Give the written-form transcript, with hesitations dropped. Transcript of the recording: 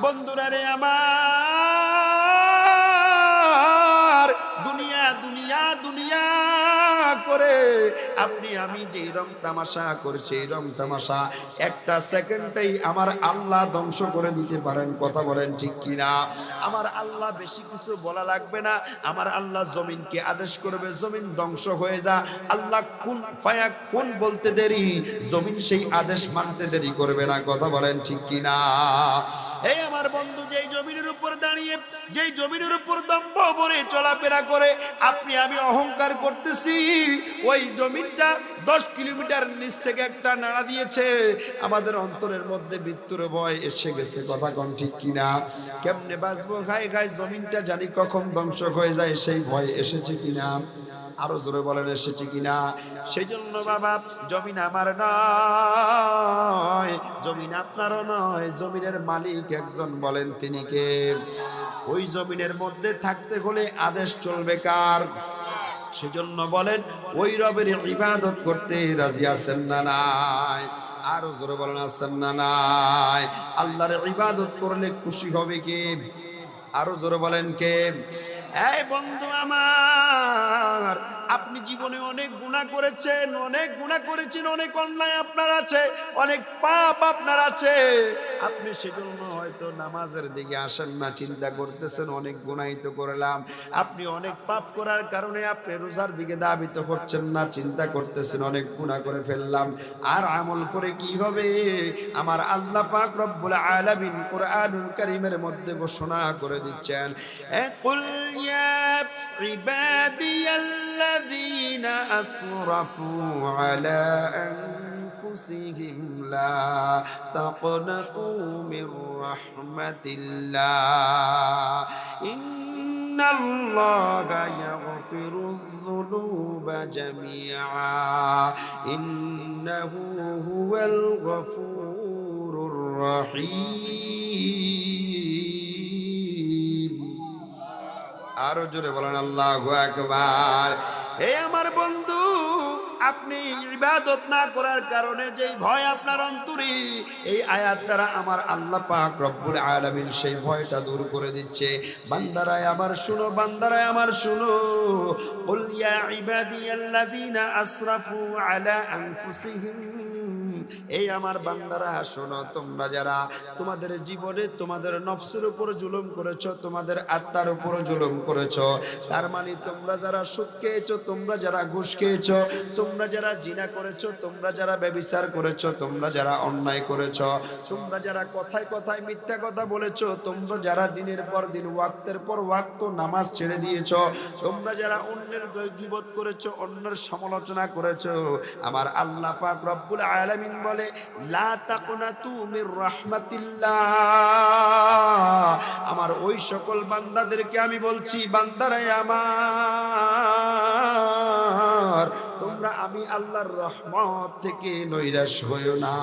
বন্ধুরা রে আমার, দুনিয়া দুনিয়া দুনিয়া করে আপনি আমি যেই রং তামাশা করছি, এই রং তামাশা একটা সেকেন্ডেই আমার আল্লাহ ধ্বংস করে দিতে পারেন। কথা বলেন ঠিক কিনা? আমার আল্লাহ বেশি কিছু বলা লাগবে না, আমার আল্লাহ জমিনকে আদেশ করবে জমিন ধ্বংস হয়ে যা। আল্লাহ কুন ফায়াকুন বলতে দেরি, জমিন সেই আদেশ মানতে দেরি করবে না। কথা বলেন ঠিক কিনা? এই আমার বন্ধু, যেই জমিনের উপর দাঁড়িয়ে, যেই জমিনের উপর দম্ভ ভরে চলাফেরা করে আপনি আমি অহংকার করতেছি, ওই জমিনটা 10 কিলোমিটার নিচ থেকে একটা নাড়া দিয়েছে, আমাদের অন্তরের মধ্যে মৃত্যুর ভয় এসে গেছে। কথা কোন ঠিক কিনা? কেমনে বাঁচবো খাই খাই, জমিনটা জানি কখন ধ্বংস হয়ে যায়, সেই ভয় এসেছে কিনা? আরো জোরে বলেন এসেছে কিনা? সেই জন্য বাবা, জমিন আমার নয়, জমিন আপনারও নয়, জমিনের মালিক একজন, বলেন তিনি কে? ওই জমিনের মধ্যে থাকতে হলে আদেশ চলবে কার? সেজন্য বলেন, ওই রবের ইবাদত করতে রাজি আছেন না নাই? আরো জোরে বলেন আছেন না নাই? আল্লাহর ইবাদত করলে খুশি হবে কে? আরো জোরে বলেন কে? এই বন্ধু আমার, আপনি জীবনে অনেক গুনাহ করেছেন, অনেক গুনাহ করেছেন, অনেক অন্যায় আপনার আছে, অনেক পাপ আপনার আছে। আপনি সেজন্য হয়তো নামাজের দিকে আসেন না, চিন্তা করতেছেন অনেক গুনাহই তো করলাম। আপনি অনেক পাপ করার কারণে আপনি রোজার দিকে ধাবিত হচ্ছেন না, চিন্তা করতেছেন অনেক গুনাহ করে ফেললাম, আর আমল করে কি হবে? আমার আল্লাহ পাক রব্বুল আলামিন কোরআনুল কারীমের মধ্যে ঘোষণা করে দিচ্ছেন, কুল ইয়া ইবাদিয়াল্লাযীনা আসরাফু আলা আনফুসিহিম লা তাকনাতু মির রাহমাতিল্লাহ ইন্নাল্লাহা ইয়াগফিরুয-যুনুবা জামিআ ইন্নাহু হুয়াল গফুরুর রহিম। আরো জোরে বলেন আল্লাহু আকবার। হে আমার বন্ধু, আপনি ইবাদত না করার কারণে যেই ভয় আপনার অন্তরে, এই আয়াত দ্বারা আমার আল্লাহ পাক রব্বুল আলামিন সেই ভয়টা দূর করে দিচ্ছে। বান্দারায় আমার শুনো, বান্দারায় আমার শুনো, কুল ইয়া ইবাদিয়াল্লাযীনা আসরাফু আলা আনফুসিহিম, এই আমার বান্দারা শোনো, তোমরা যারা তোমাদের জীবনে তোমাদের নফসের উপর জুলুম করেছো, তোমাদের আত্মার উপর জুলুম করেছো, তার মানে তোমরা যারা সুদ খেয়েছো, তোমরা যারা ঘুষ খেয়েছো, তোমরা যারা জিনা করেছো, তোমরা যারা ব্যভিচার করেছো, তোমরা যারা অন্যায় করেছো, তোমরা যারা কথায় কথায় মিথ্যা কথা বলেছো, তোমরা যারা দিনের পর দিন ওয়াক্তের পর ওয়াক্ত নামাজ ছেড়ে দিয়েছো, তোমরা যারা অন্যের গীবত করেছো, অন্যের সমালোচনা করেছো, আমার আল্লাহ পাক রব্বুল আলামিন বলে, লা তাকনাতু মির রাহমাতিল্লাহ, আমার ওই সকল বান্দাদেরকে আমি বলছি, বান্দারাই আমার, তোমরা আমি আল্লাহর রহমত থেকে নৈরাশ হইও না।